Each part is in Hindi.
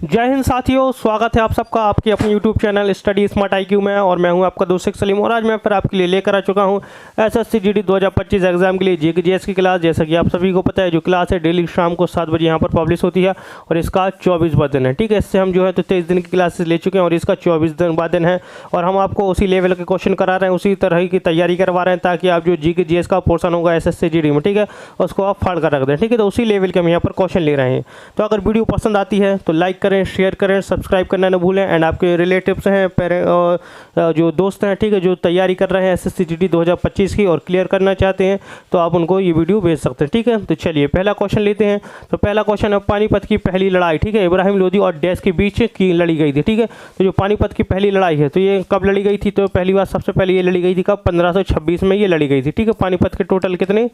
जय हिंद साथियों, स्वागत है आप सबका आपके अपने YouTube channel study smart IQ में। और मैं हूं आपका दोस्त शेख सलीम और आज मैं फिर आपके लिए लेकर आ चुका हूं SSC GD 2025 एग्जाम के लिए जीके जीएस की क्लास। जैसा कि आप सभी को पता है, जो क्लास है डेली शाम को 7 बजे यहां पर पब्लिश होती है और इसका 24वां दिन है। ठीक है, इससे हम जो है तो 23 दिन की क्लासेस ले चुके हैं और इसका 24वां दिन है और हम आपको उसी लेवल के क्वेश्चन करा रहे हैं, उसी तरह की तैयारी करवा रहे हैं ताकि आप जो जीके जीएस का पोर्सन होगा SSC GD में, ठीक है, उसको आप फाड़ कर रख दें। ठीक है, तो उसी लेवल के हम यहाँ पर क्वेश्चन ले रहे हैं। तो अगर वीडियो पसंद आती है तो लाइक करें, शेयर करें, सब्सक्राइब करना न भूलें। एंड आपके रिलेटिव्स हैं, पेरेंट और जो दोस्त हैं, ठीक है, जो तैयारी कर रहे हैं SSC GD 2025 की और क्लियर करना चाहते हैं तो आप उनको ये वीडियो भेज सकते हैं। ठीक है, तो चलिए पहला क्वेश्चन लेते हैं। तो पहला क्वेश्चन है पानीपत की पहली लड़ाई। ठीक है, इब्राहिम लोदी और डैश के बीच की लड़ी गई थी। ठीक है, तो जो पानीपत की पहली लड़ाई है तो ये कब लड़ी गई थी? तो पहली बार सबसे पहले ये लड़ी गई थी कब? 1526 में ये लड़ी गई थी। ठीक है, पानीपत के टोटल कितने?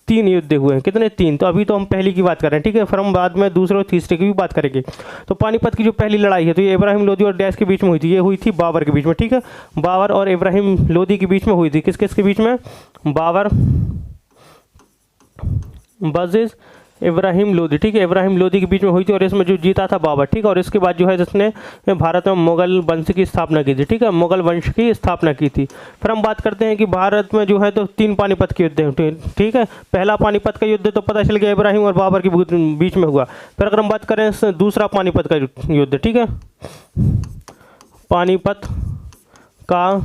3 युद्ध हुए हैं। कितने? 3। तो अभी तो हम पहली की बात कर रहे हैं। ठीक है, फिर हम बाद में दूसरे और तीसरे की भी बात करेंगे। तो पानीपत की जो पहली लड़ाई है तो ये इब्राहिम लोदी और डैश के बीच में हुई थी। ये हुई थी बाबर के बीच में। ठीक है, बाबर और इब्राहिम लोदी के बीच में हुई थी। किस किस के बीच में? बाबर वर्सेस इब्राहिम लोदी। ठीक है, इब्राहिम लोदी के बीच में हुई थी और इसमें जो जीता था बाबर। ठीक है, और इसके बाद जो है जिसने भारत में मुगल वंश की स्थापना की थी। ठीक है, मुगल वंश की स्थापना की थी। फिर हम बात करते हैं कि भारत में जो है तो 3 पानीपत के युद्ध हैं। ठीक है, पहला पानीपत का युद्ध तो पता चल गया इब्राहिम और बाबर के बीच में हुआ। फिर अगर हम बात करें दूसरा पानीपत का युद्ध, ठीक है, पानीपत का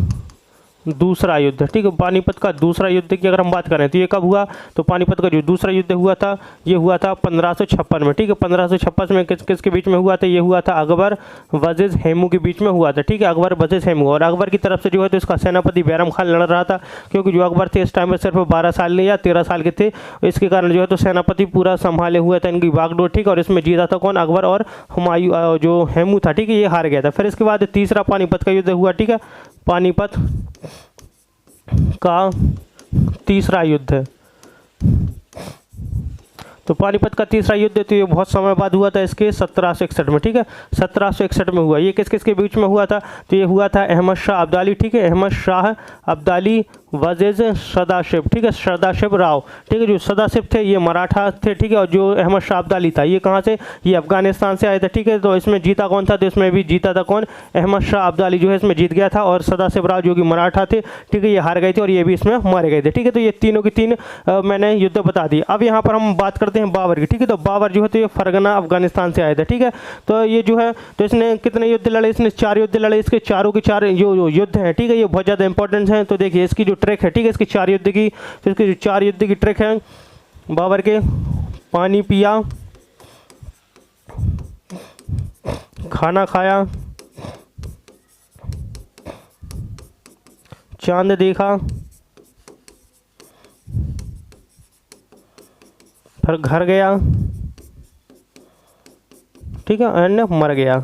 दूसरा युद्ध। ठीक है, पानीपत का दूसरा युद्ध की अगर हम बात करें तो ये कब हुआ? तो पानीपत का जो दूसरा युद्ध हुआ था ये हुआ था 1556 में। ठीक है, 1556 में किस किस के बीच में हुआ था? ये हुआ था अकबर वर्सेस हेमू के बीच में हुआ था। ठीक है, अकबर वर्सेस हेमू। और अकबर की तरफ से जो है तो इसका सेनापति बैरम खान लड़ रहा था, क्योंकि जो अकबर थे इस टाइम में सिर्फ 12 साल या 13 साल के थे। इसके कारण जो है तो सेनापति पूरा संभाले हुए था इनकी बागडोर। ठीक है, और इसमें जीता था कौन? अकबर। और हुमायूं जो हेमू था, ठीक है, ये हार गया था। फिर इसके बाद तीसरा पानीपत का युद्ध हुआ। ठीक है, पानीपत का तीसरा युद्ध है। तो पानीपत का तीसरा युद्ध तो ये बहुत समय बाद हुआ था, इसके 1761 में। ठीक है, 1761 में हुआ। ये किस किस के बीच में हुआ था? तो ये हुआ था अहमद शाह अब्दाली। ठीक है, अहमद शाह अब्दाली वर्सेस सदाशिव। ठीक है, सदाशिव राव। ठीक है, जो सदाशिव थे ये मराठा थे। ठीक है, और जो अहमद शाह अब्दाली था ये कहाँ से? ये अफगानिस्तान से आए थे। ठीक है, तो इसमें जीता कौन था? तो इसमें भी जीता था कौन? अहमद शाह अब्दाली जो है इसमें जीत गया था और सदाशिव राव जो कि मराठा थे, ठीक है, ये हार गए थे और ये भी इसमें मारे गए थे। ठीक है, तो ये तीनों की तीन मैंने युद्ध बता दी। अब यहाँ पर हम बात करते हैं बाबर की। ठीक है, तो बाबर जो है तो ये फरगना अफगानिस्तान से आए थे। ठीक है, तो ये जो है तो इसने कितने युद्ध लड़े? इसने 4 युद्ध लड़े। इसके चारों के 4 जो युद्ध हैं, ठीक है, ये बहुत ज़्यादा इंपॉर्टेंट हैं। तो देखिए इसकी जो ट्रैक है, ठीक है, इसकी 4 युद्ध की, तो इसकी जो 4 युद्ध की ट्रैक है बाबर के: पानी पिया, खाना खाया, चांद देखा, फिर घर गया, ठीक है, एंड मर गया।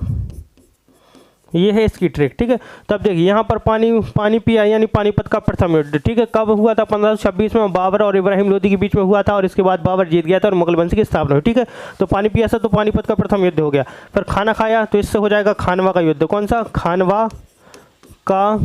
ये है इसकी ट्रिक। ठीक है, तब देखिए यहाँ पर पानी पिया यानी पानीपत का प्रथम युद्ध। ठीक है, कब हुआ था? 1526 में बाबर और इब्राहिम लोदी के बीच में हुआ था और इसके बाद बाबर जीत गया था और मुगल वंश की स्थापना हुई। ठीक है, तो पानी पिया से तो पानीपत का प्रथम युद्ध हो गया। फिर खाना खाया तो इससे हो जाएगा खानवा का युद्ध। कौन सा? खानवा का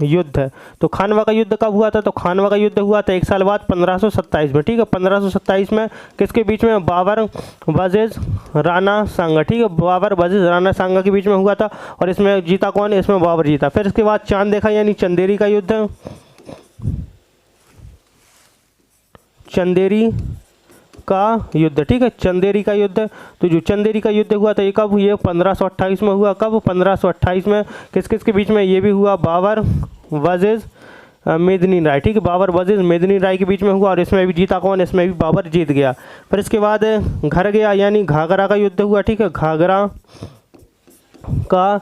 युद्ध है। तो खानवा का युद्ध कब हुआ था? तो खानवा का युद्ध हुआ था 1 साल बाद 1527 में। ठीक है, 1527 में किसके बीच में? बाबर वर्सेस राणा सांगा। ठीक है, बाबर वर्सेस राणा सांगा के बीच में हुआ था और इसमें जीता कौन? इसमें बाबर जीता। फिर इसके बाद चांद देखा यानी चंदेरी का युद्ध। चंदेरी का युद्ध। ठीक है, चंदेरी का युद्ध। तो जो चंदेरी का युद्ध हुआ था ये कब? ये 1528 में हुआ। कब? 1528 में। किस किस के बीच में? ये भी हुआ बाबर वर्सेस मेदिनी राय। ठीक है, बाबर वर्सेस मेदिनी राय के बीच में हुआ और इसमें भी जीता कौन? इसमें भी बाबर जीत गया। फिर इसके बाद घर गया यानी घाघरा का युद्ध हुआ। ठीक है, घाघरा का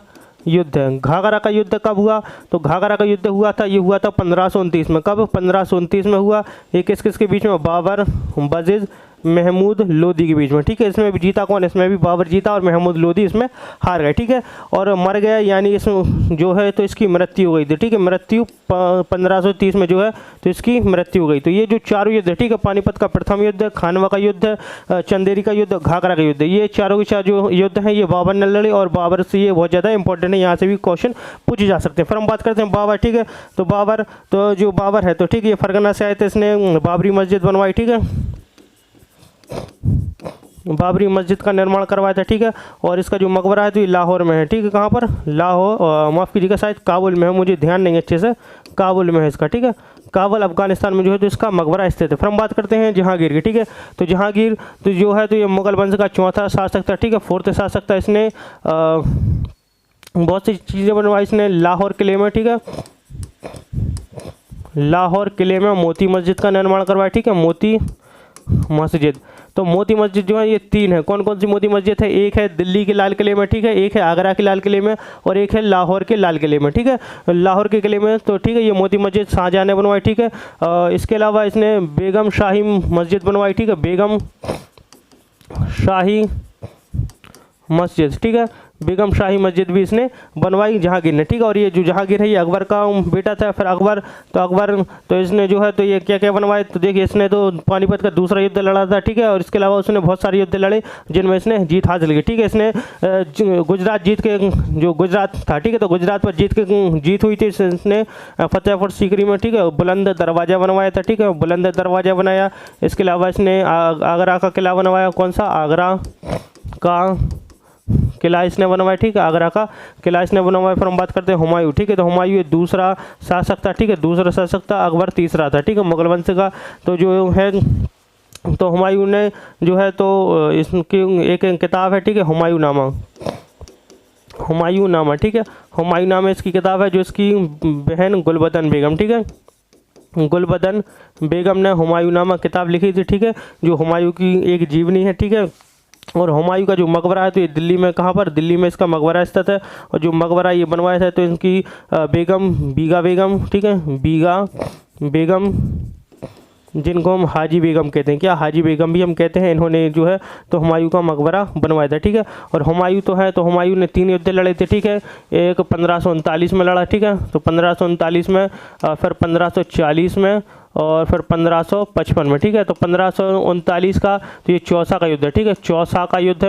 युद्ध है। घाघरा का युद्ध कब हुआ? तो घाघरा का युद्ध हुआ था, ये हुआ था 1529 में। कब? 1529 में हुआ। ये किस किस के बीच में? बाबर वर्सेस महमूद लोदी के बीच में। ठीक है, इसमें भी जीता कौन? इसमें भी बाबर जीता और महमूद लोदी इसमें हार गए। ठीक है, और मर गया यानी इसमें जो है तो इसकी मृत्यु हो गई थी। ठीक है, मृत्यु 1530 में जो है तो इसकी मृत्यु हो गई। तो ये जो 4 युद्ध है, ठीक है, पानीपत का प्रथम युद्ध, खानवा का युद्ध, चंदेरी का युद्ध, घाघरा का युद्ध, ये चारों के 4 जो युद्ध हैं ये बाबर ने लड़े और बाबर से ये बहुत ज़्यादा इंपॉर्टेंट है, यहाँ से भी क्वेश्चन पूछे जा सकते हैं। फिर हम बात करते हैं बाबर। ठीक है, तो बाबर तो जो बाबर है तो ठीक है ये फरगना से आए थे, इसने बाबरी मस्जिद बनवाई। ठीक है, बाबरी मस्जिद का निर्माण करवाया था, ठीक है। और इसका जो मकबरा है तो ये लाहौर में है, ठीक है। कहाँ पर? लाहौर, माफ़ कीजिएगा, शायद काबुल में है, मुझे ध्यान नहीं अच्छे से, काबुल में है इसका, ठीक है। काबुल अफगानिस्तान में जो है तो इसका मकबरा स्थित है। फिर हम बात करते हैं जहांगीर की, ठीक है। तो जहांगीर तो जो है तो ये मुगल वंश का चौथा शासक था, ठीक है, फोर्थ शासक था। इसने बहुत सी चीज़ें बनवाई इसने लाहौर किले में, ठीक है। लाहौर किले में मोती मस्जिद का निर्माण करवाया, ठीक है, मोती मस्जिद। तो मोती मस्जिद जो है ये 3 है। कौन कौन सी मोती मस्जिद है? एक है दिल्ली के लाल किले में, ठीक है, एक है आगरा के लाल किले में, और एक है लाहौर के लाल किले में, ठीक है। लाहौर के किले में तो ठीक है ये मोती मस्जिद शाहजहाँ ने बनवाई, ठीक है। इसके अलावा इसने बेगम शाही मस्जिद बनवाई, ठीक है, बेगम शाही मस्जिद, ठीक है, बेगम शाही मस्जिद भी इसने बनवाई जहांगीर ने, ठीक है। और ये जो जहांगीर है ये अकबर का बेटा था। फिर अकबर तो इसने जो है तो ये क्या क्या बनवाए? तो देखिए इसने तो पानीपत का दूसरा युद्ध लड़ा था, ठीक है। और इसके अलावा उसने बहुत सारे युद्ध लड़े जिनमें इसने जीत हासिल की, ठीक है। इसने गुजरात जीत के, जो गुजरात था, ठीक है, तो गुजरात पर जीत हुई थी, इसने फतेहपुर सीकरी में, ठीक है, बुलंद दरवाज़ा बनवाया था, ठीक है, बुलंद दरवाज़ा बनाया। इसके अलावा इसने आगरा का किला बनवाया। कौन सा? आगरा का किला इसने बनवाया, ठीक है, आगरा का किला इसने बनवाया। फिर हम बात करते हैं हुमायूं, ठीक है। तो हुमायूं दूसरा शासक था, ठीक है, दूसरा शासक था। अकबर तीसरा था, ठीक है, मुगल वंश का। तो जो है तो हुमायूं ने जो है तो इसकी एक किताब है, ठीक है, हुमायूं नामा, ठीक है, हुमायूं नामा इसकी किताब है, जो इसकी बहन गुलबदन बेगम, ठीक है, गुलबदन बेगम ने हुमायूं नामा किताब लिखी थी, ठीक है, जो हुमायूं की एक जीवनी है, ठीक है। और हुमायूं का जो मकबरा है तो ये दिल्ली में, कहाँ पर? दिल्ली में इसका मकबरा स्थित है। और जो मकबरा ये बनवाया था तो इनकी बीगा बेगम, ठीक है, बीगा बेगम, जिनको हम हाजी बेगम कहते हैं, क्या हाजी बेगम भी हम कहते हैं, इन्होंने जो है तो हुमायूं का मकबरा बनवाया था, ठीक है। और हुमायूं तो है तो हुमायूं ने 3 युद्ध लड़े थे, ठीक है। एक 1539 में लड़ा, ठीक है, तो 1539 में, फिर 1540 में, और फिर 1555 में, ठीक है। तो 1539 का तो ये चौसा का युद्ध है, ठीक है, चौसा का युद्ध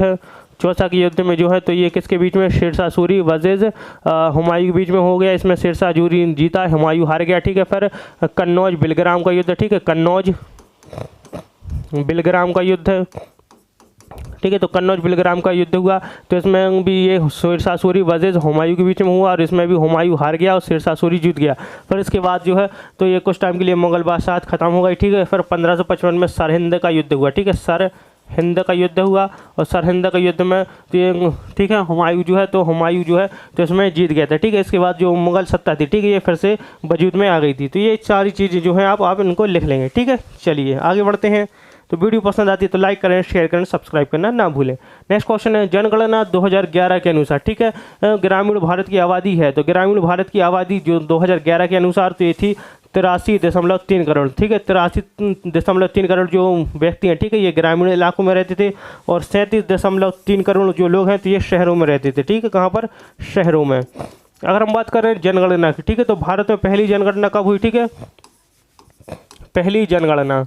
है। चौसा के युद्ध में जो है तो ये किसके बीच में? शेरशाह सूरी वर्सेस हुमायूं के बीच में हो गया। इसमें शेरशाह सूरी जीता, हुमायूं हार गया, ठीक है। फिर कन्नौज बिलग्राम का युद्ध, ठीक है, कन्नौज बिलग्राम का युद्ध है, ठीक है। तो कन्नौज बिलग्राम का युद्ध हुआ, तो इसमें भी ये शेरशाह सूरी वर्सेस हुमायूं के बीच में हुआ, और इसमें भी हुमायूं हार गया और शेरशाह सूरी जीत गया। फिर इसके बाद जो है तो ये कुछ टाइम के लिए मुगल बादशाहत खत्म हो गई, ठीक है। फिर 1555 में सरहिंद का युद्ध हुआ, ठीक है, सरहिंद का युद्ध हुआ। और सरहिंद का युद्ध में तो ये, ठीक है, हुमायूं जो है तो इसमें जीत गया था, ठीक है। इसके बाद जो मुगल सत्ता थी, ठीक है, ये फिर से वजूद में आ गई थी। तो ये सारी चीज़ें जो हैं आप इनको लिख लेंगे, ठीक है। चलिए आगे बढ़ते हैं। तो वीडियो पसंद आती है तो लाइक करें, शेयर करें, सब्सक्राइब करना ना भूलें। नेक्स्ट क्वेश्चन है जनगणना 2011 के अनुसार, ठीक है, ग्रामीण भारत की आबादी है। तो ग्रामीण भारत की आबादी जो 2011 के अनुसार तो ये थी 83.3 करोड़, ठीक है, 83.3 करोड़ जो व्यक्ति हैं, ठीक है, ये ग्रामीण इलाकों में रहते थे। और 37.3 करोड़ जो लोग हैं तो ये शहरों में रहते थे, ठीक है, कहाँ पर? शहरों में। अगर हम बात करें जनगणना की, ठीक है, तो भारत में पहली जनगणना कब हुई? ठीक है, पहली जनगणना,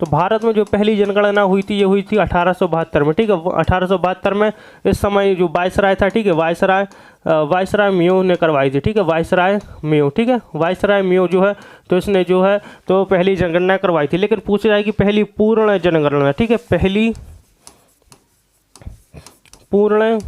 तो भारत में जो पहली जनगणना हुई थी ये हुई थी 1872 में, ठीक है। 1872 में इस समय जो वायसराय था, ठीक है, वायसराय मेयो ने करवाई थी, ठीक है, वायसराय मेयो, ठीक है, वायसराय मेयो जो है तो इसने जो है तो पहली जनगणना करवाई थी। लेकिन पूछ जाए कि पहली पूर्ण जनगणना, ठीक है, पहली पूर्ण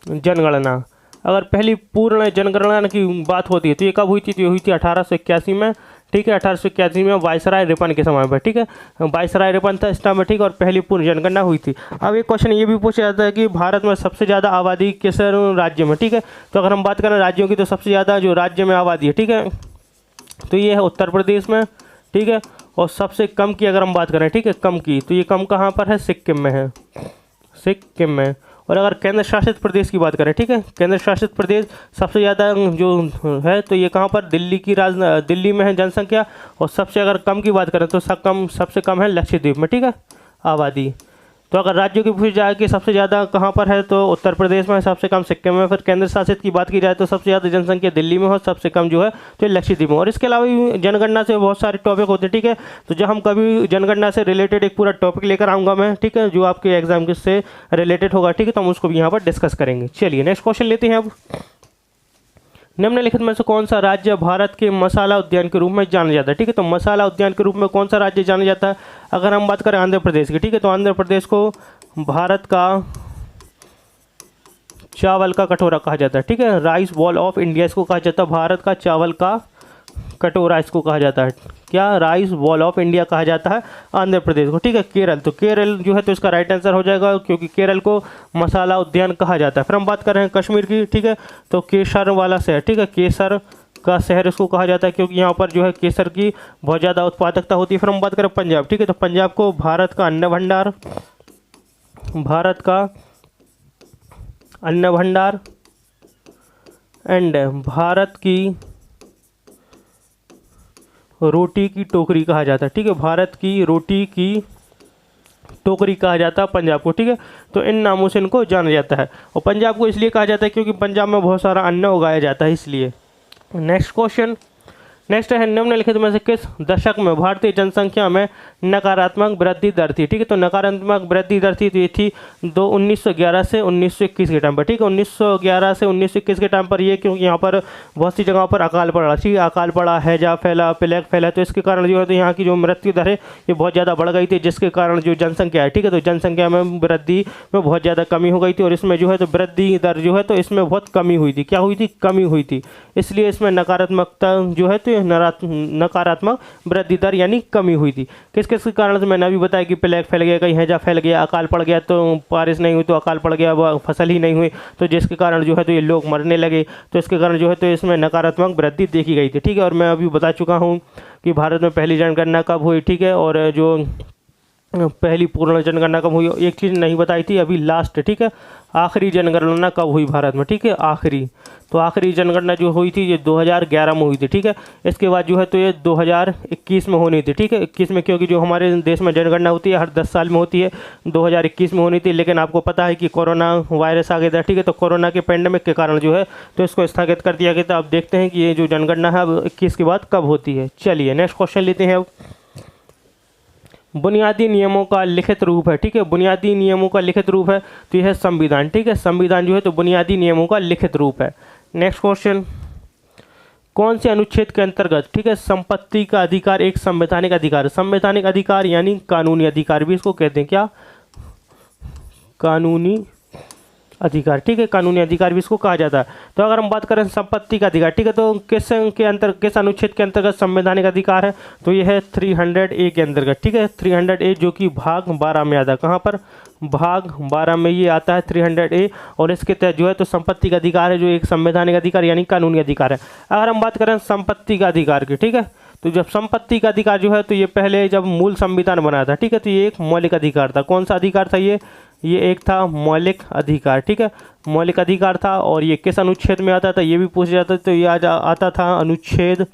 जनगणना, अगर पहली पूर्ण जनगणना की बात होती है तो ये कब हुई थी? तो ये हुई थी 1881 में, ठीक है, 1881 में वायसराय रिपन के समय पर, ठीक है, वायसराय रिपन था इस टाइम में, ठीक है, और पहली पूर्ण जनगणना हुई थी। अब एक क्वेश्चन ये भी पूछा जाता है कि भारत में सबसे ज़्यादा आबादी किस राज्य में, ठीक है, तो अगर हम बात करें राज्यों की तो सबसे ज़्यादा जो राज्य में आबादी है, ठीक है, तो ये है उत्तर प्रदेश में, ठीक है, और सबसे कम की अगर हम बात करें, ठीक है, कम की, तो ये कम कहाँ पर है? सिक्किम में है, सिक्किम में। और अगर केंद्र शासित प्रदेश की बात करें, ठीक है, केंद्र शासित प्रदेश सबसे ज़्यादा जो है तो ये कहाँ पर? दिल्ली में है जनसंख्या। और सबसे अगर कम की बात करें तो सबसे कम है लक्षद्वीप में, ठीक है, आबादी। तो अगर राज्यों की पूछी जाए कि सबसे ज़्यादा कहाँ पर है तो उत्तर प्रदेश में, सबसे कम सिक्किम में। फिर केंद्र शासित की बात की जाए तो सबसे ज़्यादा जनसंख्या दिल्ली में हो, सबसे कम जो है तो लक्षद्वीप में। और इसके अलावा भी जनगणना से बहुत सारे टॉपिक होते हैं, ठीक है, तो जब हम कभी जनगणना से रिलेटेड एक पूरा टॉपिक लेकर आऊँगा मैं, ठीक है, जो आपके एग्जाम से रिलेटेड होगा, ठीक है, तो हम उसको भी यहाँ पर डिस्कस करेंगे। चलिए नेक्स्ट क्वेश्चन लेते हैं अब। निम्नलिखित में से कौन सा राज्य भारत के मसाला उद्यान के रूप में जाना जाता है? ठीक है, तो मसाला उद्यान के रूप में कौन सा राज्य जाना जाता है? अगर हम बात करें आंध्र प्रदेश की, ठीक है, तो आंध्र प्रदेश को भारत का चावल का कटोरा कहा जाता है। ठीक है, राइस बॉल ऑफ इंडिया इसको कहा जाता है, भारत का चावल का कटोरा इसको कहा जाता है। क्या? राइस बॉल ऑफ इंडिया कहा जाता है आंध्र प्रदेश को। ठीक है, केरल, तो केरल जो है तो इसका राइट आंसर हो जाएगा, क्योंकि केरल को मसाला उद्यान कहा जाता है। फिर हम बात कर रहे हैं कश्मीर की। ठीक है, तो केसर वाला शहर, ठीक है, केसर का शहर इसको कहा जाता है, क्योंकि यहाँ पर जो है केसर की बहुत ज़्यादा उत्पादकता होती है। फिर हम बात करें पंजाब। ठीक है, तो पंजाब को भारत का अन्न भंडार, भारत का अन्न भंडार एंड भारत की रोटी की टोकरी कहा जाता है। ठीक है, भारत की रोटी की टोकरी कहा जाता है पंजाब को। ठीक है, तो इन नामों से इनको जाना जाता है, और पंजाब को इसलिए कहा जाता है क्योंकि पंजाब में बहुत सारा अन्न उगाया जाता है, इसलिए। नेक्स्ट क्वेश्चन, नेक्स्ट है निम्नलिखित में से किस दशक में भारतीय जनसंख्या में नकारात्मक वृद्धि दर थी? ठीक है, तो नकारात्मक वृद्धि दर थी तो ये थी 1911 से 1921 के टाइम पर। ठीक है, 1911 से 1921 के टाइम पर ये, क्योंकि यहाँ पर बहुत सी जगहों पर अकाल पड़ा, ठीक है, अकाल पड़ा, हैजा फैला, प्लेग फैला, तो इसके कारण जो है तो यहाँ की जो मृत्यु दर है ये बहुत ज़्यादा बढ़ गई थी, जिसके कारण जो जनसंख्या है, ठीक है, तो जनसंख्या में वृद्धि में बहुत ज़्यादा कमी हो गई थी, और इसमें जो है तो वृद्धि दर जो है तो इसमें बहुत कमी हुई थी। क्या हुई थी? कमी हुई थी, इसलिए इसमें नकारात्मकता जो है तो नकारात्मक वृद्धि दर यानी कमी हुई थी। किस किस के कारण से मैंने अभी बताया कि प्लेग फैल गया, कहीं हैजा फैल गया, अकाल पड़ गया, तो बारिश नहीं हुई तो अकाल पड़ गया, फसल ही नहीं हुई, तो जिसके कारण जो है तो ये लोग मरने लगे, तो इसके कारण जो है तो इसमें नकारात्मक वृद्धि देखी गई थी। ठीक है, और मैं अभी बता चुका हूँ कि भारत में पहली जनगणना कब हुई। ठीक है, और जो पहली पूर्ण जनगणना कब हुई, एक चीज़ नहीं बताई थी अभी लास्ट। ठीक है, आखिरी जनगणना कब हुई भारत में? ठीक है, आखिरी, तो आखिरी जनगणना जो हुई थी ये 2011 में हुई थी। ठीक है, इसके बाद जो है तो ये 2021 में होनी थी। ठीक है, 21 में, क्योंकि जो हमारे देश में जनगणना होती है हर 10 साल में होती है, 2021 में होनी थी, लेकिन आपको पता है कि कोरोना वायरस आ गया था। ठीक है, तो कोरोना के पेंडेमिक के कारण जो है तो इसको स्थगित कर दिया गया था। अब देखते हैं कि ये जो जनगणना है अब 21 के बाद कब होती है। चलिए नेक्स्ट क्वेश्चन लेते हैं। अब बुनियादी नियमों का लिखित रूप है। ठीक है, बुनियादी नियमों का लिखित रूप है तो यह है संविधान। ठीक है, संविधान जो है तो बुनियादी नियमों का लिखित रूप है। नेक्स्ट क्वेश्चन, कौन से अनुच्छेद के अंतर्गत, ठीक है, संपत्ति का अधिकार एक संवैधानिक अधिकार है? संवैधानिक अधिकार यानी कानूनी अधिकार भी इसको कहते हैं। क्या? कानूनी अधिकार। ठीक है, कानूनी अधिकार भी इसको कहा जाता है। तो अगर हम बात करें संपत्ति का अधिकार, ठीक है, तो किस अनुच्छेद के अंतर्गत संवैधानिक अधिकार है? तो ये है 300A के अंतर्गत। ठीक है, 300A जो कि भाग 12 में आता है। कहाँ पर? भाग 12 में ये आता है 300A, और इसके तहत जो है तो संपत्ति का अधिकार है जो एक संवैधानिक अधिकार यानी कानूनी अधिकार है। अगर हम बात करें संपत्ति का अधिकार की, ठीक है, तो जब संपत्ति का अधिकार जो है तो ये पहले जब मूल संविधान बना था, ठीक है, तो ये एक मौलिक अधिकार था। कौन सा अधिकार था ये एक था मौलिक अधिकार। ठीक है, मौलिक अधिकार था, और ये किस अनुच्छेद में आता था ये भी पूछा जाता है, तो ये आता था अनुच्छेद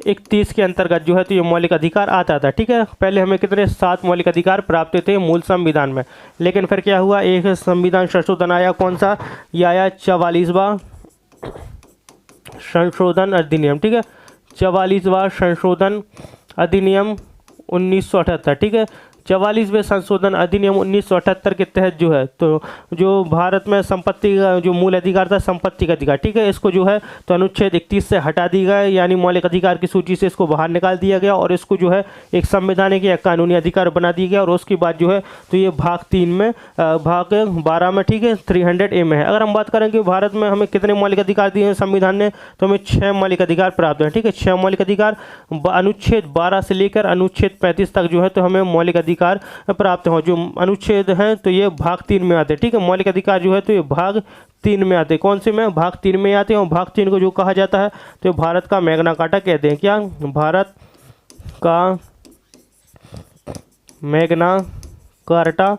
31 के अंतर्गत जो है तो ये मौलिक अधिकार आता था। ठीक है, पहले हमें कितने 7 मौलिक अधिकार प्राप्त थे मूल संविधान में, लेकिन फिर क्या हुआ, एक संविधान संशोधन आया। कौन सा? ये आया 44वां संशोधन अधिनियम। ठीक है, 44वां संशोधन अधिनियम 1978। ठीक है, 44वें संशोधन अधिनियम 1978 के तहत जो है तो जो भारत में संपत्ति का जो मूल अधिकार था संपत्ति का अधिकार, ठीक है, इसको जो है तो अनुच्छेद 31 से हटा दी गया, यानी मौलिक अधिकार की सूची से इसको बाहर निकाल दिया गया, और इसको जो है एक संवैधानिक या कानूनी अधिकार बना दिया गया। और उसके बाद जो है तो ये भाग 3 में भाग 12 में, ठीक है, 300A में है। अगर हम बात करें कि भारत में हमें कितने मौलिक अधिकार दिए हैं संविधान ने, तो हमें 6 मौलिक अधिकार प्राप्त हैं। ठीक है, 6 मौलिक अधिकार अनुच्छेद 12 से लेकर अनुच्छेद 35 तक जो है तो हमें मौलिक अधिकार प्राप्त हो। जो अनुच्छेद हैं तो ये भाग 3 में आते हैं। ठीक है, मौलिक अधिकार जो है तो ये भाग 3 में आते हैं। कौन से में? भाग 3 में आते हैं, और भाग 3 को जो कहा जाता है तो भारत का मैग्ना कार्टा कहते हैं। क्या? भारत का मैग्ना कार्टा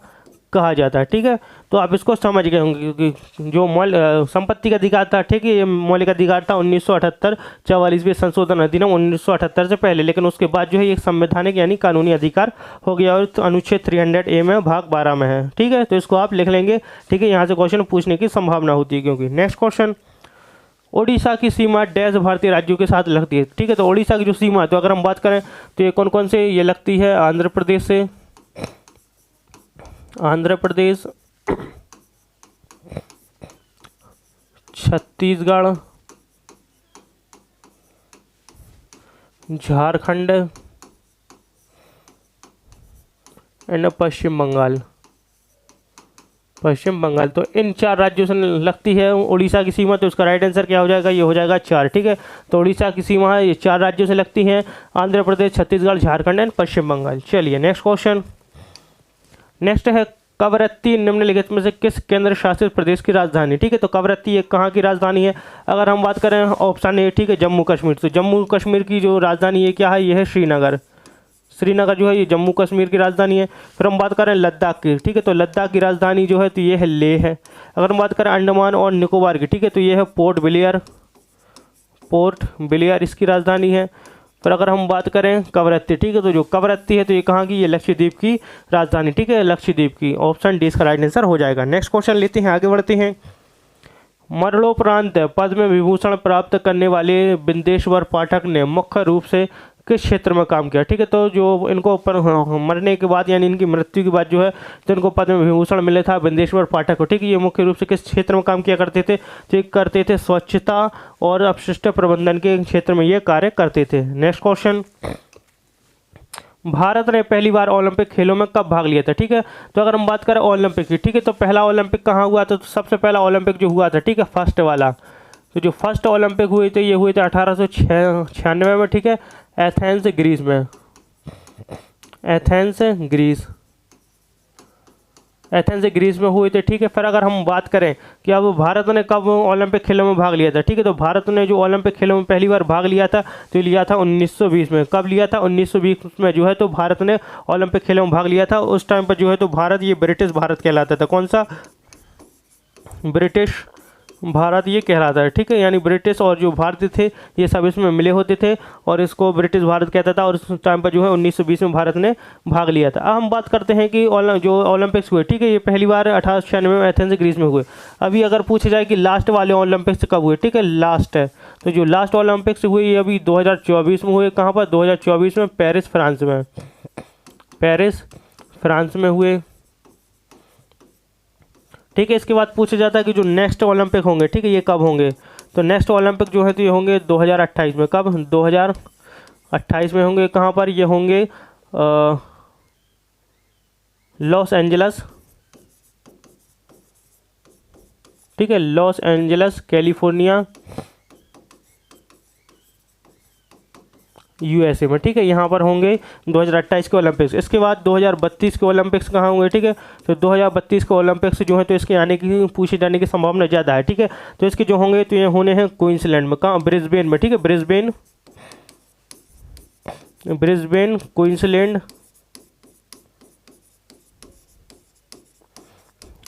कहा जाता है। ठीक है, तो आप इसको समझ गए होंगे, क्योंकि जो संपत्ति का अधिकार था, ठीक है, ये मौलिक अधिकार था 1978 44वें संशोधन अधिनियम 1978 से पहले, लेकिन उसके बाद जो है ये संवैधानिक यानी कानूनी अधिकार हो गया, और तो अनुच्छेद 300A में भाग 12 में है। ठीक है, तो इसको आप लिख लेंगे। ठीक है, यहाँ से क्वेश्चन पूछने की संभावना होती है, क्योंकि नेक्स्ट क्वेश्चन, ओडिशा की सीमा डैश भारतीय राज्यों के साथ लगती है। ठीक है, तो ओडिशा की जो सीमा है, तो अगर हम बात करें तो ये कौन कौन से ये लगती है? आंध्र प्रदेश से, आंध्र प्रदेश, छत्तीसगढ़, झारखंड एंड पश्चिम बंगाल। पश्चिम बंगाल, तो इन 4 राज्यों से लगती है उड़ीसा की सीमा। तो उसका राइट आंसर क्या हो जाएगा, ये हो जाएगा 4। ठीक है, तो उड़ीसा की सीमा है, ये 4 राज्यों से लगती हैं, आंध्र प्रदेश, छत्तीसगढ़, झारखंड एंड पश्चिम बंगाल। चलिए नेक्स्ट क्वेश्चन। नेक्स्ट है कवरत्ती निम्नलिखित में से किस केंद्र शासित प्रदेश की राजधानी। ठीक है, तो कवरत्ती एक कहाँ की राजधानी है। अगर हम बात करें ऑप्शन ए, ठीक है, जम्मू कश्मीर। तो जम्मू कश्मीर की जो राजधानी है क्या है, ये है श्रीनगर। श्रीनगर जो है ये जम्मू कश्मीर की राजधानी है। फिर हम बात करें लद्दाख की, ठीक है, तो लद्दाख की राजधानी जो है तो ये है लेह है। अगर हम बात करें अंडमान और निकोबार की, ठीक है, तो ये है पोर्ट ब्लेयर। पोर्ट ब्लेयर इसकी राजधानी है। फिर अगर हम बात करें कवरत्ती, ठीक है, तो जो कवरत्ती है तो ये कहाँ की, ये लक्षद्वीप की राजधानी। ठीक है, लक्षद्वीप की। ऑप्शन डी इसका राइट आंसर हो जाएगा। नेक्स्ट क्वेश्चन लेते हैं, आगे बढ़ते हैं। मरणोपरांत पद्म विभूषण प्राप्त करने वाले बिंदेश्वर पाठक ने मुख्य रूप से किस क्षेत्र में काम किया। ठीक है, तो जो इनको मरने के बाद यानी इनकी मृत्यु के बाद जो है तो इनको पद्म विभूषण मिले था बिंदेश्वर पाठक को। ठीक है, ये मुख्य रूप से किस क्षेत्र में काम किया करते थे, तो ये करते थे स्वच्छता और अपशिष्ट प्रबंधन के क्षेत्र में ये कार्य करते थे। नेक्स्ट क्वेश्चन, भारत ने पहली बार ओलंपिक खेलों में कब भाग लिया था। ठीक है, तो अगर हम बात करें ओलंपिक की, ठीक है, तो पहला ओलंपिक कहाँ हुआ था, तो सबसे पहला ओलंपिक जो हुआ था, ठीक है, फर्स्ट वाला, तो जो फर्स्ट ओलंपिक हुए थे ये हुए थे 1896 में। ठीक है, एथेंस ग्रीस में। एथेंस ग्रीस में हुए थे। ठीक है, फिर अगर हम बात करें कि अब भारत ने कब ओलंपिक खेलों में भाग लिया था। ठीक है, तो भारत ने जो ओलंपिक खेलों में पहली बार भाग लिया था तो लिया था 1920 में। कब लिया था, 1920 में जो है तो भारत ने ओलंपिक खेलों में भाग लिया था। उस टाइम पर जो है तो भारत, ये ब्रिटिश भारत कहलाता था। कौन सा, ब्रिटिश भारत ये कहलाता है। ठीक है, यानी ब्रिटिश और जो भारतीय थे ये सब इसमें मिले होते थे और इसको ब्रिटिश भारत कहता था। और उस टाइम पर जो है 1920 में भारत ने भाग लिया था। अब हम बात करते हैं कि जो ओलंपिक्स हुए, ठीक है, ये पहली बार 1896 में एथेंस ग्रीस में हुए। अभी अगर पूछा जाए कि लास्ट वाले ओलंपिक्स कब हुए, ठीक है, लास्ट है, तो जो लास्ट ओलंपिक्स हुए ये अभी 2024 में हुए। कहाँ पर, 2024 में पेरिस फ्रांस में। पेरिस फ्रांस में हुए। ठीक है, इसके बाद पूछा जाता है कि जो नेक्स्ट ओलंपिक होंगे, ठीक है, ये कब होंगे। तो नेक्स्ट ओलंपिक जो है तो ये होंगे 2028 में। कब, 2028 में होंगे। कहाँ पर, ये होंगे लॉस एंजलस। ठीक है, लॉस एंजलस कैलिफोर्निया, यूएसए में। ठीक है, यहाँ पर होंगे 2028 के ओलंपिक्स। इसके बाद 2032 के ओलंपिक्स कहाँ होंगे। ठीक है, तो 2032 के ओलंपिक्स जो है तो इसके आने की, पूछे जाने की संभावना ज़्यादा है। ठीक है, तो इसके जो होंगे तो ये होने हैं क्वींसलैंड में। कहाँ, ब्रिस्बेन में। ठीक है, ब्रिस्बेन क्वींसलैंड,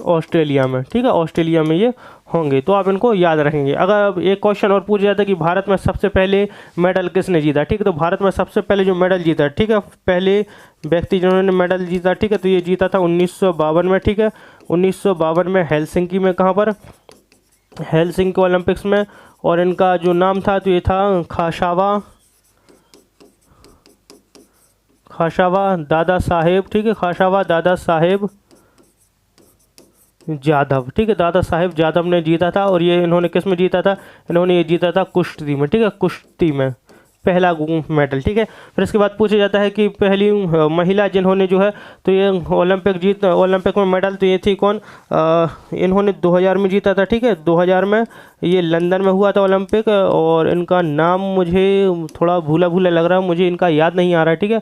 ऑस्ट्रेलिया में। ठीक है, ऑस्ट्रेलिया में ये होंगे, तो आप इनको याद रखेंगे। अगर एक क्वेश्चन और पूछा जाता है कि भारत में सबसे पहले मेडल किसने जीता। ठीक है, तो भारत में सबसे पहले जो मेडल जीता, ठीक है, पहले व्यक्ति जिन्होंने मेडल जीता, ठीक है, तो ये जीता था 1952 में। ठीक है, 1952 में हेलसिंकी में। कहाँ पर, हेलसिंकी ओलंपिक्स में। और इनका जो नाम था तो ये था खाशावा दादा साहेब। ठीक है, खाशावा दादा साहेब जाधव। ठीक है, दादा साहेब जाधव ने जीता था। और ये इन्होंने किस में जीता था, इन्होंने ये जीता था कुश्ती में। ठीक है, कुश्ती में पहला मेडल। ठीक है, फिर इसके बाद पूछा जाता है कि पहली महिला जिन्होंने जो है तो ये ओलंपिक में मेडल, तो ये थी कौन, इन्होंने 2000 में जीता था। ठीक है, 2000 में ये लंदन में हुआ था ओलंपिक। और इनका नाम मुझे थोड़ा भूला भूला लग रहा है, मुझे इनका याद नहीं आ रहा है। ठीक है,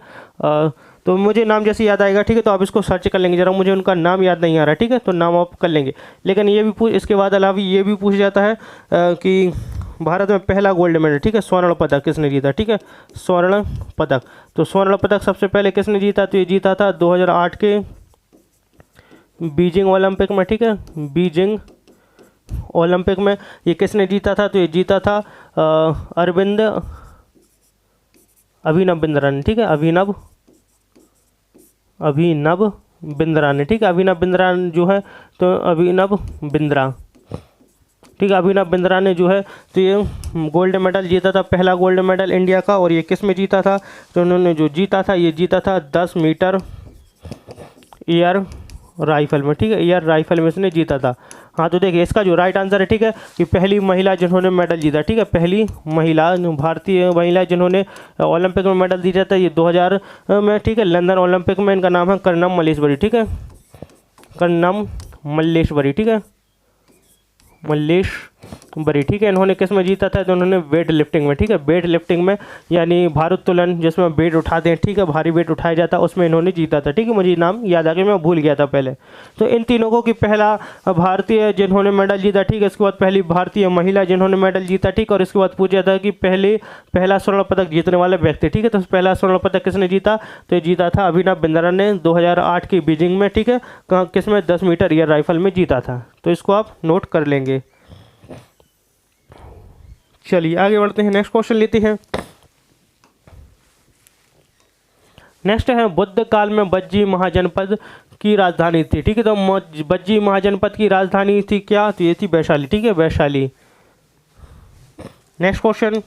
तो मुझे नाम जैसे याद आएगा, ठीक है, तो आप इसको सर्च कर लेंगे। जरा मुझे उनका नाम याद नहीं आ रहा है, ठीक है, तो नाम आप कर लेंगे। लेकिन ये भी इसके बाद अलावा ये भी पूछा जाता है कि भारत में पहला गोल्ड मेडल, ठीक है, स्वर्ण पदक किसने जीता। ठीक है, स्वर्ण पदक, तो स्वर्ण पदक सबसे पहले किसने जीता, तो ये जीता था 2008 के बीजिंग ओलंपिक में। ठीक है, बीजिंग ओलंपिक में ये किसने जीता था, तो ये जीता था अभिनव बिंद्रा ने। ठीक है, अभिनव बिंद्रा ने। ठीक है, अभिनव बिंद्रा जो है तो अभिनव बिंद्रा, ठीक है, अभिनव बिंद्रा ने जो है तो ये गोल्ड मेडल जीता था, पहला गोल्ड मेडल इंडिया का। और ये किस में जीता था, तो उन्होंने जो जीता था ये जीता था 10 मीटर एयर राइफल में। ठीक है, एयर राइफल में इसने जीता था। हाँ तो देखिए इसका जो राइट आंसर है, ठीक है, कि पहली महिला जिन्होंने मेडल जीता, ठीक है, पहली महिला भारतीय महिला जिन्होंने ओलंपिक में मेडल जीता था ये 2000 में, ठीक है, लंदन ओलंपिक में। इनका नाम है कर्णम मल्लेश्वरी, ठीक है, कर्णम मल्लेश्वरी, ठीक है, मल्लेश्वरी, ठीक है। इन्होंने किस में जीता था, तो उन्होंने वेट लिफ्टिंग में, ठीक है, वेट लिफ्टिंग में यानी भारोत्तोलन जिसमें वेट उठाते हैं, ठीक है, भारी वेट उठाया जाता है, उसमें इन्होंने जीता था, ठीक है। मुझे नाम याद आ गया, मैं भूल गया था पहले। तो इन तीनों को कि पहला भारतीय जिन्होंने मेडल जीता, ठीक है, इसके बाद पहली भारतीय महिला जिन्होंने मेडल जीता, ठीक, और इसके बाद पूछा था कि पहला स्वर्ण पदक जीतने वाले व्यक्ति, ठीक है। तो पहला स्वर्ण पदक किसने जीता, तो ये जीता था अभिनव बिंद्रा ने 2008 की बीजिंग में, ठीक है, किसमें 10 मीटर एयर राइफल में जीता था। तो इसको आप नोट कर लेंगे। चलिए आगे बढ़ते हैं, नेक्स्ट क्वेश्चन लेते हैं। नेक्स्ट है बुद्ध काल में बज्जी महाजनपद की राजधानी थी, ठीक है। तो बज्जी महाजनपद की राजधानी थी क्या, तो ये थी वैशाली, ठीक है, वैशाली। नेक्स्ट क्वेश्चन,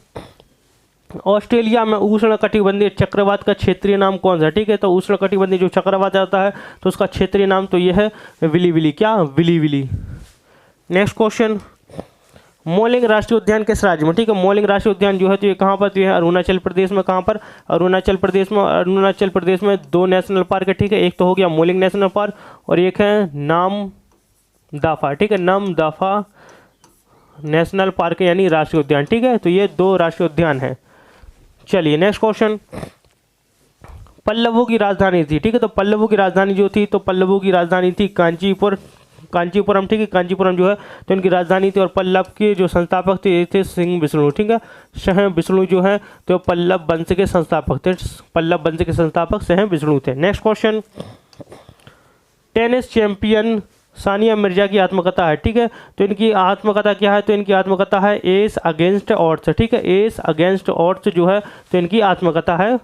ऑस्ट्रेलिया में उष्ण कटिबंधीय चक्रवात का क्षेत्रीय नाम कौन सा, ठीक है। तो उष्ण कटिबंधीय जो चक्रवात आता है तो उसका क्षेत्रीय नाम तो ये है विली विली, क्या, willy willy. Next question, Mouling राष्ट्रीय उद्यान किस राज्य में, ठीक है। मोलिंग राष्ट्रीय उद्यान जो है तो ये कहाँ पर, तो ये है अरुणाचल प्रदेश में। कहाँ पर, अरुणाचल प्रदेश में। अरुणाचल प्रदेश में 2 नेशनल पार्क है, ठीक है, एक तो हो गया मोलिंग नेशनल पार्क और एक है नामदाफा, ठीक है, नामदाफा नेशनल पार्क यानी राष्ट्रीय उद्यान, ठीक है। तो ये 2 राष्ट्रीय उद्यान है। चलिए नेक्स्ट क्वेश्चन, पल्लवों की राजधानी थी, ठीक है। तो पल्लवों की राजधानी जो थी, तो पल्लवों की राजधानी थी कांचीपुरम, ठीक है, कांचीपुरम जो है तो इनकी राजधानी थी। और पल्लव के जो संस्थापक थे ये थे सिंह विष्णु, ठीक है, सिंह विष्णु जो है तो पल्लव वंश के संस्थापक थे, पल्लव वंश के संस्थापक सिंह विष्णु थे। Next question, tennis champion Sania Mirza की आत्मकथा है, ठीक है। तो इनकी आत्मकथा क्या है, तो इनकी आत्मकथा है एस अगेंस्ट ऑड्स, ठीक है, एस अगेंस्ट ऑड्स जो है तो इनकी आत्मकथा है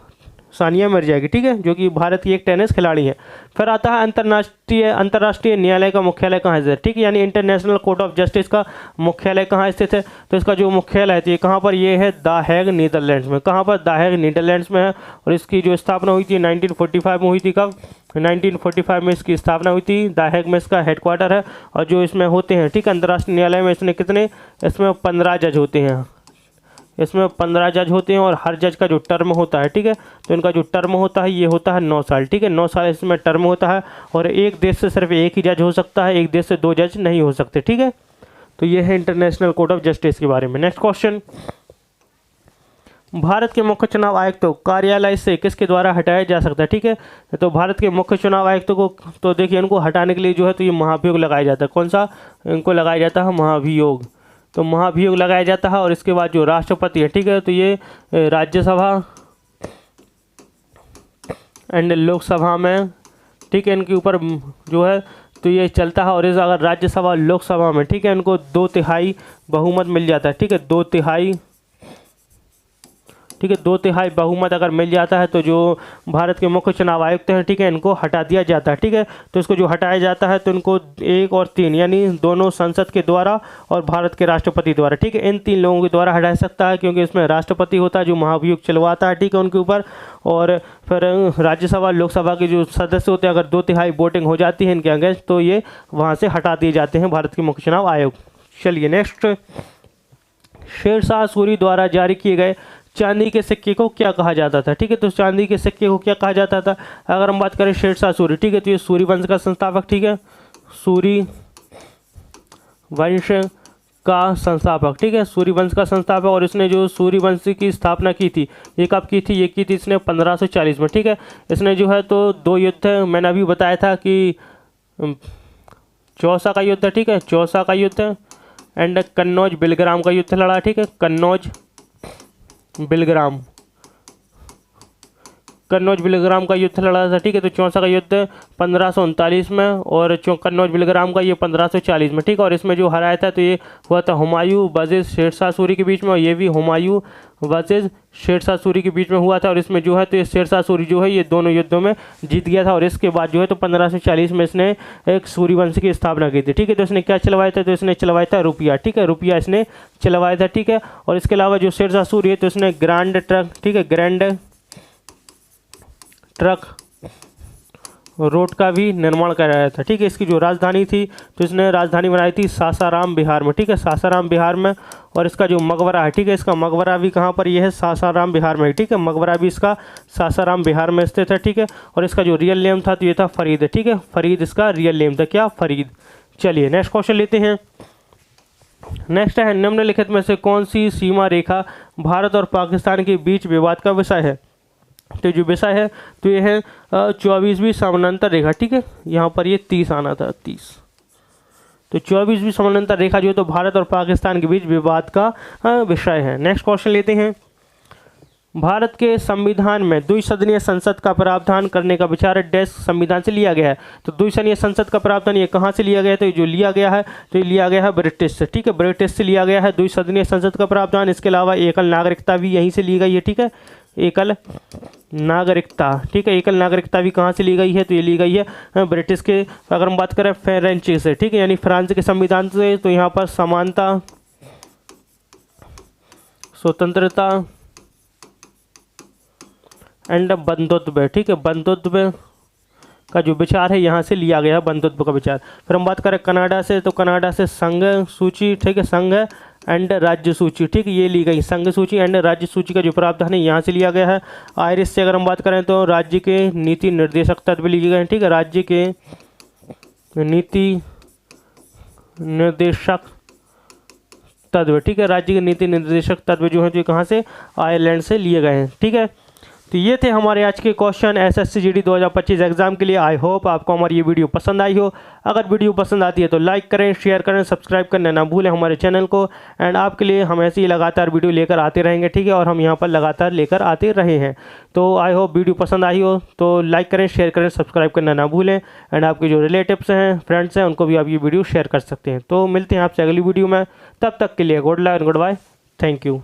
सानिया मिर्जा की, ठीक है, जो कि भारत की एक टेनिस खिलाड़ी है। फिर आता है अंतर्राष्ट्रीय न्यायालय का मुख्यालय कहाँ है, ठीक है, यानी इंटरनेशनल कोर्ट ऑफ जस्टिस का मुख्यालय कहाँ स्थित है। तो इसका जो मुख्यालय है तो ये कहाँ पर, ये है द हैग नीदरलैंड्स में। कहाँ पर, द हैग नीदरलैंड्स में है। और इसकी जो स्थापना हुई थी 1945 में हुई थी। कब, 1945 में इसकी स्थापना हुई थी। द हैग में इसका हेडक्वार्टर है। और जो इसमें होते हैं, ठीक है, अंतर्राष्ट्रीय न्यायालय में इसमें कितने, इसमें 15 जज होते हैं, इसमें 15 जज होते हैं। और हर जज का जो टर्म होता है, ठीक है, तो इनका जो टर्म होता है ये होता है 9 साल, ठीक है, 9 साल इसमें टर्म होता है। और एक देश से सिर्फ एक ही जज हो सकता है, एक देश से 2 जज नहीं हो सकते, ठीक है। तो ये है इंटरनेशनल कोर्ट ऑफ जस्टिस के बारे में। नेक्स्ट क्वेश्चन, भारत के मुख्य चुनाव आयुक्तों कार्यालय से किसके द्वारा हटाया जा सकता है, ठीक है। तो भारत के मुख्य चुनाव आयुक्तों को तो देखिए इनको हटाने के लिए जो है तो ये महाभियोग लगाया जाता है। कौन सा, इनको लगाया जाता है महाभियोग। तो महाभियोग लगाया जाता है। और इसके बाद जो राष्ट्रपति है, ठीक है, तो ये राज्यसभा एंड लोकसभा में, ठीक है, इनके ऊपर जो है तो ये चलता है। और इस अगर राज्यसभा लोकसभा में, ठीक है, इनको 2/3 बहुमत मिल जाता है, ठीक है, 2/3, ठीक है, 2/3 बहुमत अगर मिल जाता है तो जो भारत के मुख्य चुनाव आयुक्त हैं, ठीक है, इनको हटा दिया जाता है, ठीक है। तो इसको जो हटाया जाता है तो इनको 1 और 3 यानी दोनों संसद के द्वारा और भारत के राष्ट्रपति द्वारा, ठीक है, इन 3 लोगों के द्वारा हटा सकता है। क्योंकि इसमें राष्ट्रपति होता है जो महाभियोग चलवाता है, ठीक है, उनके ऊपर। और फिर राज्यसभा लोकसभा के जो सदस्य होते हैं अगर 2/3 वोटिंग हो जाती है इनके अगेंस्ट तो ये वहाँ से हटा दिए जाते हैं भारत के मुख्य चुनाव आयोग। चलिए नेक्स्ट, शेरशाह सूरी द्वारा जारी किए गए चांदी के सिक्के को क्या कहा जाता था, ठीक है। तो चांदी के सिक्के को क्या कहा जाता था, अगर हम बात करें शेरशाह सूरी, ठीक है, तो ये सूरी वंश का संस्थापक, ठीक है, सूरी वंश का संस्थापक, ठीक है, सूरी वंश का संस्थापक। और इसने जो सूरी वंश की स्थापना की थी ये कब की थी, ये की थी इसने 1540 में, ठीक है। इसने जो है तो 2 युद्ध, मैंने अभी बताया था कि चौसा का युद्ध, ठीक है, चौसा का युद्ध एंड कन्नौज बिलग्राम का युद्ध लड़ा, ठीक है, कन्नौज बिलग्राम का युद्ध लड़ा था, ठीक है। तो चौसा का युद्ध 1539 में और कन्नौज बिलग्राम का ये 1540 में, ठीक है। और इसमें जो हराया था तो ये हुआ था हुमायूं वर्सेस शेरशाह सूरी के बीच में। और ये भी हुमायूं वर्सेस शेरशाह सूरी के बीच में हुआ था। और इसमें जो है तो ये शेरशाह सूरी जो है ये दोनों युद्धों में जीत गया था। और इसके बाद जो है तो 1540 में इसने एक सूरी वंश की स्थापना की थी, ठीक है। तो इसने क्या चलवाया था, तो इसने चलवाया था रुपया, ठीक है, रुपया इसने चलवाया था, ठीक है। और इसके अलावा जो शेरशाह सूरी है तो इसने ग्रैंड ट्रक, ठीक है, ग्रैंड ट्रक रोड का भी निर्माण कराया था। ठीक है, इसकी जो राजधानी थी तो इसने राजधानी बनाई थी सासाराम बिहार में। ठीक है, सासाराम बिहार में। और इसका जो मकबरा है, ठीक है, इसका मकबरा भी कहाँ पर ये है, सासाराम बिहार में। ठीक है, मकबरा भी इसका सासाराम बिहार में स्थित है। ठीक है, और इसका जो रियल नेम था तो ये था फरीद। ठीक है, फरीद इसका रियल नेम था, क्या, फरीद। चलिए नेक्स्ट क्वेश्चन लेते हैं। नेक्स्ट है, निम्नलिखित में से कौन सी सीमा रेखा भारत और पाकिस्तान के बीच विवाद का विषय है। तो जो विषय है तो ये है 24वीं समानांतर रेखा। ठीक है, यहाँ पर ये 30 आना था, 30। तो 24वीं समानांतर रेखा जो है तो भारत और पाकिस्तान के बीच विवाद का विषय है। नेक्स्ट क्वेश्चन लेते हैं। भारत के संविधान में द्विसदनीय संसद का प्रावधान करने का विचार डैश संविधान से लिया गया है। तो द्विसदनीय संसद का प्रावधान ये कहाँ से लिया गया है, तो ये जो लिया गया है तो ये लिया गया है ब्रिटिश से। ठीक है, ब्रिटिश से लिया गया है द्विसदनीय संसद का प्रावधान। इसके अलावा एकल नागरिकता भी यहीं से ली गई है। ठीक है, एकल नागरिकता। ठीक है, एकल नागरिकता भी कहाँ से ली गई है, तो ये ली गई है ब्रिटिश के। अगर हम बात करें फ्रेंच से, ठीक है, यानी फ्रांस के संविधान से, तो यहाँ पर समानता, स्वतंत्रता एंड बंधुत्व। ठीक है, बंधुत्व का जो विचार है यहाँ से लिया गया है, बंधुत्व का विचार। फिर हम बात करें कनाडा से, तो कनाडा से संघ सूची। ठीक है, संघ एंड राज्य सूची। ठीक है, ये ली गई संघ सूची एंड राज्य सूची का जो प्रावधान है यहाँ से लिया गया है। आयरिश से अगर हम बात करें तो राज्य के नीति निर्देशक तत्व लिए गए हैं। ठीक है, राज्य के नीति निर्देशक तत्व। ठीक है, राज्य के नीति निर्देशक तत्व जो है तो कहाँ से, आयरलैंड से लिए गए हैं। ठीक है, तो ये थे हमारे आज के क्वेश्चन एसएससी जीडी 2025 एग्जाम के लिए। आई होप आपको हमारी ये वीडियो पसंद आई हो। अगर वीडियो पसंद आती है तो लाइक करें, शेयर करें, सब्सक्राइब करना ना भूलें हमारे चैनल को। एंड आपके लिए हम ऐसे ही लगातार वीडियो लेकर आते रहेंगे। ठीक है, और हम यहाँ पर लगातार लेकर आते रहे हैं। तो आई होप वीडियो पसंद आई हो तो लाइक करें, शेयर करें, सब्सक्राइब करना ना भूलें। एंड आपके जो रिलेटिव्स हैं, फ्रेंड्स हैं, उनको भी आप ये वीडियो शेयर कर सकते हैं। तो मिलते हैं आपसे अगली वीडियो में, तब तक के लिए good luck and good bye. Thank you.